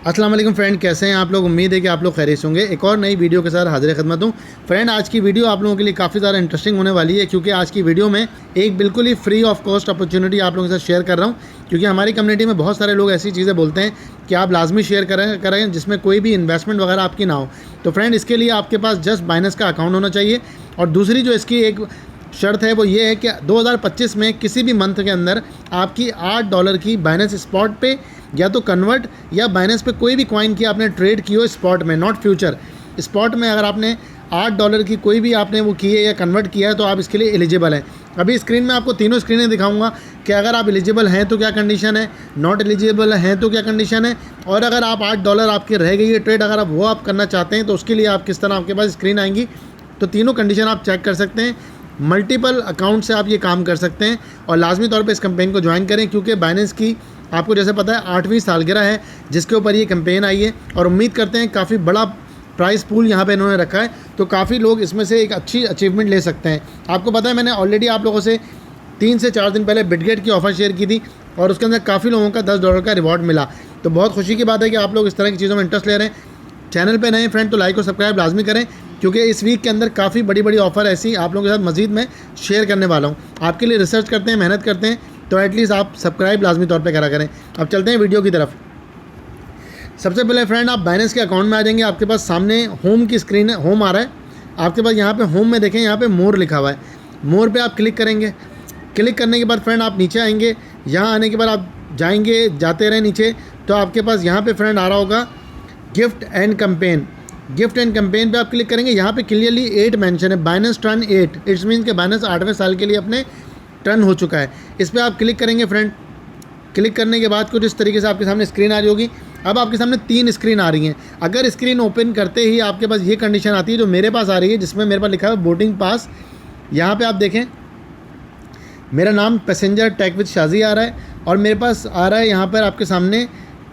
अस्सलाम वालेकुम फ्रेंड, कैसे हैं आप लोग। उम्मीद है कि आप लोग खैरियत होंगे। एक और नई वीडियो के साथ हाजिर खिदमत हूँ। फ्रेंड, आज की वीडियो आप लोगों के लिए काफ़ी ज़्यादा इंटरेस्टिंग होने वाली है, क्योंकि आज की वीडियो में एक बिल्कुल ही फ्री ऑफ कॉस्ट अपॉर्चुनिटी आप लोगों के साथ शेयर कर रहा हूँ। क्योंकि हमारी कम्युनिटी में बहुत सारे लोग ऐसी चीज़ें बोलते हैं कि आप लाजमी शेयर करें जिसमें कोई भी इन्वेस्टमेंट वगैरह आपकी ना हो। तो फ्रेंड, इसके लिए आपके पास जस्ट बाइनेंस का अकाउंट होना चाहिए। और दूसरी जो इसकी एक शर्त है वो ये है कि 2025 में किसी भी मंथ के अंदर आपकी $8 की बाइनेंस स्पॉट पे या तो कन्वर्ट या बाइनेंस पे कोई भी कॉइन की आपने ट्रेड की हो स्पॉट में, नॉट फ्यूचर। स्पॉट में अगर आपने $8 की कोई भी आपने वो की है या कन्वर्ट किया है तो आप इसके लिए एलिजिबल हैं। अभी स्क्रीन में आपको तीनों स्क्रीनें दिखाऊंगा कि अगर आप एलिजिबल हैं तो क्या कंडीशन है, नॉट एलिजिबल हैं तो क्या कंडीशन है, और अगर आप $8 आपके रह गई है ट्रेड, अगर आप वो आप करना चाहते हैं तो उसके लिए आप किस तरह आपके पास स्क्रीन आएंगी। तो तीनों कंडीशन आप चेक कर सकते हैं। मल्टीपल अकाउंट से आप ये काम कर सकते हैं और लाजमी तौर पे इस कैंपेन को ज्वाइन करें, क्योंकि बाइनेंस की आपको जैसे पता है 8वीं सालगिरह है जिसके ऊपर ये कैंपेन आई है। और उम्मीद करते हैं काफ़ी बड़ा प्राइस पूल यहाँ पे इन्होंने रखा है, तो काफ़ी लोग इसमें से एक अच्छी अचीवमेंट ले सकते हैं। आपको पता है मैंने ऑलरेडी आप लोगों से 3 से 4 दिन पहले बिटगेट की ऑफ़र शेयर की थी और उसके अंदर काफ़ी लोगों का $10 का रिवॉर्ड मिला। तो बहुत खुशी की बात है कि आप लोग इस तरह की चीज़ों में इंटरेस्ट ले रहे हैं। चैनल पे नए फ्रेंड तो लाइक और सब्सक्राइब लाजमी करें, क्योंकि इस वीक के अंदर काफ़ी बड़ी बड़ी ऑफ़र ऐसी आप लोगों के साथ मज़ीद में शेयर करने वाला हूँ। आपके लिए रिसर्च करते हैं, मेहनत करते हैं, तो एटलीस्ट आप सब्सक्राइब लाजमी तौर पे करा करें। अब चलते हैं वीडियो की तरफ। सबसे पहले फ्रेंड, आप बाइनेंस के अकाउंट में आ जाएंगे। आपके पास सामने होम की स्क्रीन है, होम आ रहा है आपके पास। यहाँ पे होम में देखें, यहाँ पे मोर लिखा हुआ है। मोर पे आप क्लिक करेंगे। क्लिक करने के बाद फ्रेंड आप नीचे आएंगे। यहाँ आने के बाद आप जाएंगे, जाते रहें नीचे, तो आपके पास यहाँ पे फ्रेंड आ रहा होगा gift and campaign. Gift and campaign पे आप क्लिक करेंगे। यहाँ पे क्लियरली 8 मेंशन है, बाइनेंस टर्न 8। इट्स मीन्स कि बाइनेंस 8वें साल के लिए अपने टर्न हो चुका है। इस पर आप क्लिक करेंगे फ्रेंड। क्लिक करने के बाद कुछ इस तरीके से आपके सामने स्क्रीन आ रही होगी। अब आपके सामने 3 स्क्रीन आ रही हैं। अगर स्क्रीन ओपन करते ही आपके पास ये कंडीशन आती है जो मेरे पास आ रही है, जिसमें मेरे पास लिखा है बोर्डिंग पास। यहाँ पर आप देखें मेरा नाम पैसेंजर टेक विद शाजी आ रहा है और मेरे पास आ रहा है यहाँ पर आपके सामने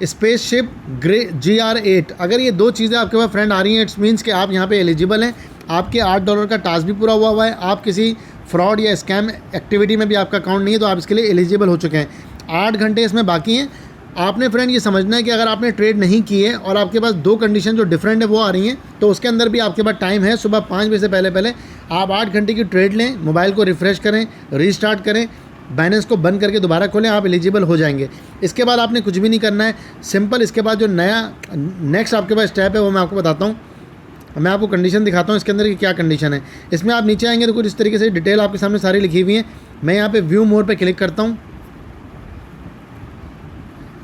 स्पेसशिप GR8। अगर ये 2 चीज़ें आपके पास फ्रेंड आ रही हैं, इट्स मीन्स कि आप यहाँ पे एलिजिबल हैं। आपके $8 का टास्क भी पूरा हुआ है। आप किसी फ्रॉड या स्कैम एक्टिविटी में भी आपका अकाउंट नहीं है, तो आप इसके लिए एलिजिबल हो चुके हैं। 8 घंटे इसमें बाकी हैं। आपने फ्रेंड ये समझना है कि अगर आपने ट्रेड नहीं की है और आपके पास 2 कंडीशन जो डिफरेंट है वो आ रही हैं, तो उसके अंदर भी आपके पास टाइम है। सुबह 5 बजे से पहले आप 8 घंटे की ट्रेड लें, मोबाइल को रिफ़्रेश करें, रीस्टार्ट करें, बाइनेंस को बंद करके दोबारा खोलें, आप एलिजिबल हो जाएंगे। इसके बाद आपने कुछ भी नहीं करना है, सिंपल। इसके बाद जो नेक्स्ट आपके पास स्टेप है वो मैं आपको बताता हूँ। मैं आपको कंडीशन दिखाता हूँ इसके अंदर की क्या कंडीशन है। इसमें आप नीचे आएंगे तो कुछ इस तरीके से डिटेल आपके सामने सारी लिखी हुई है। मैं यहाँ पे व्यू मोर पे क्लिक करता हूँ।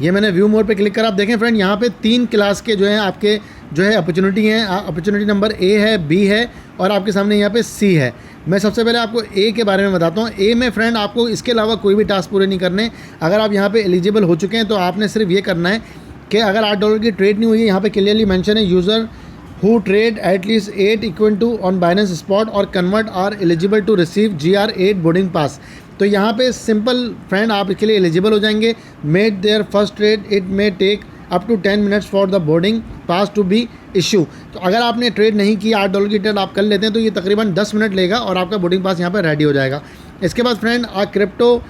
ये मैंने व्यू मोर पे क्लिक करा। आप देखें फ्रेंड, यहाँ पे 3 क्लास के जो हैं आपके जो है अपॉर्चुनिटी हैं। अपॉर्चुनिटी नंबर A है, B है और आपके सामने यहाँ पे C है। मैं सबसे पहले आपको A के बारे में बताता हूँ। A में फ्रेंड आपको इसके अलावा कोई भी टास्क पूरे नहीं करने। अगर आप यहाँ पे एलिजिबल हो चुके हैं तो आपने सिर्फ ये करना है कि अगर $8 की ट्रेड नहीं हुई है, यहाँ पे क्लियरली मेंशन है यूज़र हु ट्रेड एटलीस्ट 8 equal to on Binance spot और convert are eligible to receive GR8 boarding pass. तो यहाँ पे सिंपल फ्रेंड आप इसके लिए एलिजिबल हो जाएंगे। Made their first trade, it may take up to 10 minutes for the boarding pass to be issue. तो अगर आपने ट्रेड नहीं की, $8 की ट्रेड आप कर लेते हैं, तो ये तकरीबन 10 मिनट लेगा और आपका बोर्डिंग पास यहाँ पर रेडी हो जाएगा। इसके बाद friend crypto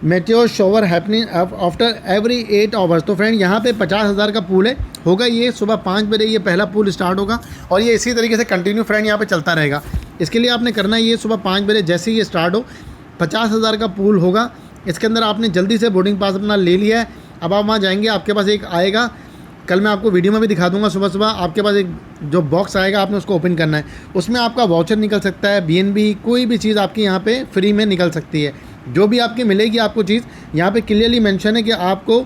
meteor shower happening after every 8 hours. तो फ्रेंड यहाँ पे 50,000 का पूल है, होगा ये सुबह 5 बजे ये पहला पूल स्टार्ट होगा और ये इसी तरीके से कंटिन्यू फ्रेंड यहाँ पे चलता रहेगा। इसके लिए आपने करना है ये सुबह 5 बजे जैसे ही ये स्टार्ट हो 50,000 का पूल होगा। इसके अंदर आपने जल्दी से बोर्डिंग पास अपना ले लिया है। अब आप वहाँ जाएंगे, आपके पास एक आएगा, कल मैं आपको वीडियो में भी दिखा दूंगा। सुबह सुबह आपके पास एक जो बॉक्स आएगा, आपने उसको ओपन करना है। उसमें आपका वाउचर निकल सकता है, BNB, कोई भी चीज़ आपकी यहाँ पे फ्री में निकल सकती है। जो भी आपकी मिलेगी आपको चीज़, यहाँ पे क्लियरली मेंशन है कि आपको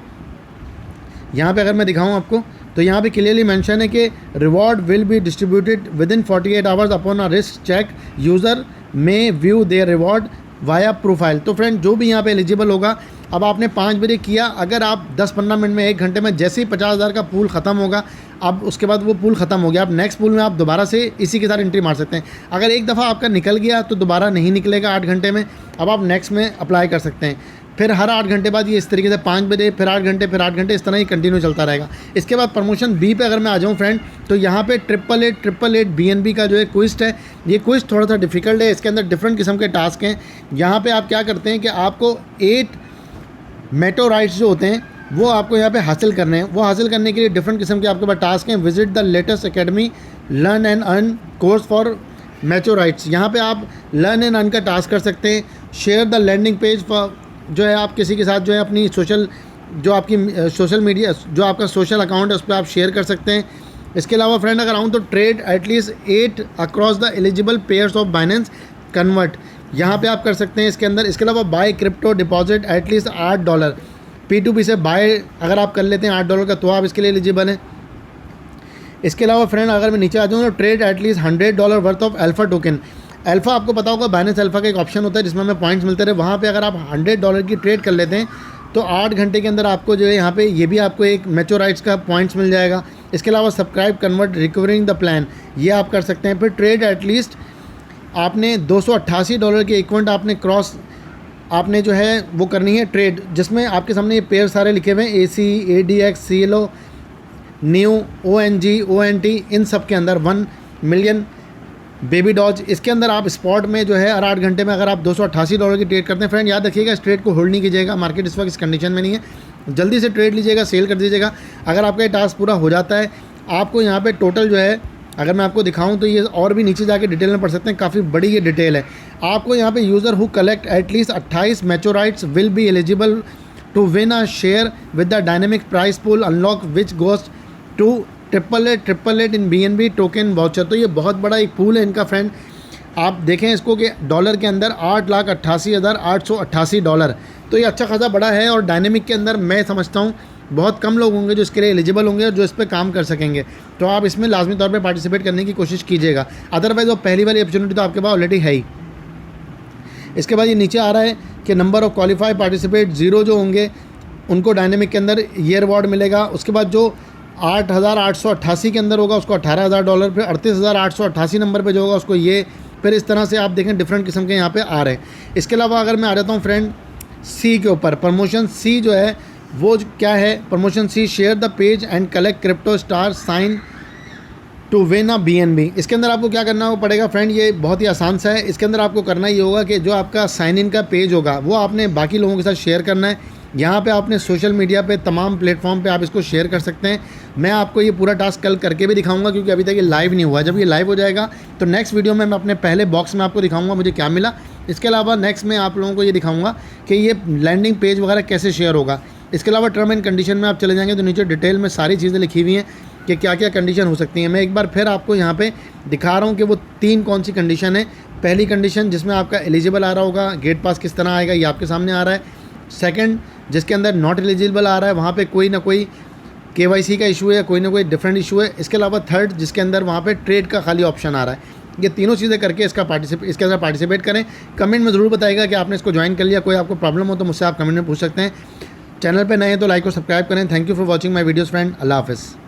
यहाँ पे अगर मैं दिखाऊँ आपको, तो यहाँ पे क्लियरली मेंशन है कि reward will be distributed within 48 hours upon a risk check. User may view their reward via profile. तो फ्रेंड जो भी यहाँ पे एलिजिबल होगा, अब आपने 5 बजे किया, अगर आप 10-15 मिनट में 1 घंटे में जैसे ही 50,000 का पूल ख़त्म होगा, अब उसके बाद वो पूल ख़त्म हो गया, आप नेक्स्ट पूल में आप दोबारा से इसी के साथ एंट्री मार सकते हैं। अगर एक दफ़ा आपका निकल गया तो दोबारा नहीं निकलेगा 8 घंटे में, अब आप नेक्स्ट में अप्लाई कर सकते हैं। फिर हर 8 घंटे बाद ये इस तरीके से 5 बजे, फिर 8 घंटे, फिर 8 घंटे, इस तरह ही कंटिन्यू चलता रहेगा। इसके बाद प्रमोशन B पे अगर मैं आ जाऊँ फ्रेंड, तो यहाँ पे 888 BNB का जो है क्विस्ट है। ये क्विस्ट थोड़ा सा डिफ़िकल्ट है, इसके अंदर डिफरेंट किस्म के टास्क हैं। यहाँ पे आप क्या करते हैं कि आपको 8 मेटोराइट्स जो होते हैं वो आपको यहाँ पे हासिल करने हैं। वो हासिल करने के लिए डिफरेंट किस्म के आपके पास टास्क हैं। Visit the latest academy, learn and earn course for maturities. यहाँ पे आप लर्न एंड अर्न का टास्क कर सकते हैं। Share the landing page for, जो है आप किसी के साथ जो है अपनी सोशल, जो आपकी सोशल मीडिया, जो आपका सोशल अकाउंट है उस पर आप शेयर कर सकते हैं। इसके अलावा फ्रेंड अगर आऊँ तो ट्रेड एटलीस्ट 8 across the eligible pairs of Binance convert, यहाँ पे आप कर सकते हैं इसके अंदर। इसके अलावा bye crypto deposit at least $8, P2P से बाय अगर आप कर लेते हैं $8 का तो आप इसके लिए एलिजिबल हैं। इसके अलावा फ्रेंड अगर मैं नीचे आ जाऊँ तो trade at least $100 worth of alpha token. Alpha आपको पता होगा, बाइनेंस अल्फा का एक ऑप्शन होता है जिसमें हमें पॉइंट्स मिलते रहे। वहाँ पे अगर आप $100 की ट्रेड कर लेते हैं तो 8 घंटे के अंदर आपको जो है यहाँ पे ये भी आपको एक मैच्योराइट्स का पॉइंट्स मिल जाएगा। इसके अलावा subscribe convert recovering the plan, ये आप कर सकते हैं। फिर ट्रेड एटलीस्ट आपने $288 के इक्विवेलेंट आपने क्रॉस, आपने जो है वो करनी है ट्रेड, जिसमें आपके सामने ये पेयर सारे लिखे हुए हैं, AC, ADX, CLO, new, ONG, ONT, इन सब के अंदर 1 मिलियन बेबी डॉज। इसके अंदर आप स्पॉट में जो है हर 8 घंटे में अगर आप $288 की ट्रेड करते हैं, फ्रेंड याद रखिएगा इस ट्रेड को होल्ड नहीं कीजिएगा, मार्केट इस वक्त इस कंडीशन में नहीं है, जल्दी से ट्रेड लीजिएगा, सेल कर दीजिएगा। अगर आपका ये टास्क पूरा हो जाता है, आपको यहाँ पे टोटल जो है, अगर मैं आपको दिखाऊं तो ये और भी नीचे जाके डिटेल में पढ़ सकते हैं, काफ़ी बड़ी ये डिटेल है। आपको यहाँ पे यूज़र हु कलेक्ट एटलीस्ट 28 maturities will be eligible to win a share with the dynamic prize pool unlock which goes to 888 in BNB token voucher. तो ये बहुत बड़ा एक पूल है इनका फ्रेंड। आप देखें इसको कि डॉलर के अंदर $8,88,888, तो ये अच्छा खासा बड़ा है। और डायनेमिक के अंदर मैं समझता हूँ बहुत कम लोग होंगे जो इसके लिए एलिजिबल होंगे और जो इस पर काम कर सकेंगे। तो आप इसमें लाजमी तौर पे पार्टिसिपेट करने की कोशिश कीजिएगा, अदरवाइज़ वो पहली वाली अपॉर्चुनिटी तो आपके पास ऑलरेडी है ही। इसके बाद ये नीचे आ रहा है कि नंबर ऑफ़ क्वालिफाइड पार्टिसिपेट 0 जो होंगे उनको डायनेमिक के अंदर ये रिवॉर्ड मिलेगा। उसके बाद जो 8,888 के अंदर होगा उसको $18,000, फिर 38,888 नंबर पे जो होगा उसको ये, फिर इस तरह से आप देखें डिफरेंट किस्म के यहाँ पे आ रहे हैं। इसके अलावा अगर मैं आ जाता हूँ फ्रेंड C के ऊपर, प्रमोशन C जो है वो क्या है, promotion C, share the page and collect crypto star sign to win a BNB। इसके अंदर आपको क्या करना पड़ेगा फ्रेंड, ये बहुत ही आसान सा है। इसके अंदर आपको करना ये होगा कि जो आपका साइन इन का पेज होगा वो आपने बाकी लोगों के साथ शेयर करना है। यहाँ पे आपने सोशल मीडिया पे तमाम प्लेटफॉर्म पे आप इसको शेयर कर सकते हैं। मैं आपको ये पूरा टास्क कल करके भी दिखाऊंगा क्योंकि अभी तक ये लाइव नहीं हुआ। जब ये लाइव हो जाएगा तो नेक्स्ट वीडियो में मैं अपने पहले बॉक्स में आपको दिखाऊंगा मुझे क्या मिला। इसके अलावा नेक्स्ट में आप लोगों को ये दिखाऊंगा कि ये लैंडिंग पेज वगैरह कैसे शेयर होगा। इसके अलावा टर्म एंड कंडीशन में आप चले जाएंगे तो नीचे डिटेल में सारी चीज़ें लिखी हुई हैं कि क्या क्या कंडीशन हो सकती हैं। मैं एक बार फिर आपको यहाँ पे दिखा रहा हूँ कि वो 3 कौन सी कंडीशन है। पहली कंडीशन जिसमें आपका एलिजिबल आ रहा होगा, गेट पास किस तरह आएगा ये आपके सामने आ रहा है। सेकंड जिसके अंदर नॉट एलिजिबल आ रहा है, वहाँ पे कोई ना कोई KYC का इशू है, कोई ना कोई डिफरेंट इशू है। इसके अलावा थर्ड जिसके अंदर वहाँ पे ट्रेड का खाली ऑप्शन आ रहा है। ये तीनों चीज़ें करके इसके अंदर पार्टिसिपेट करें। कमेंट में ज़रूर बताइएगा कि आपने इसको ज्वाइन कर लिया। कोई आपको प्रॉब्लम हो तो मुझसे आप कमेंट में पूछ सकते हैं। चैनल पर नए हैं तो लाइक और सब्सक्राइब करें। Thank you for watching my videos friend. अल्लाह हाफ़िज़।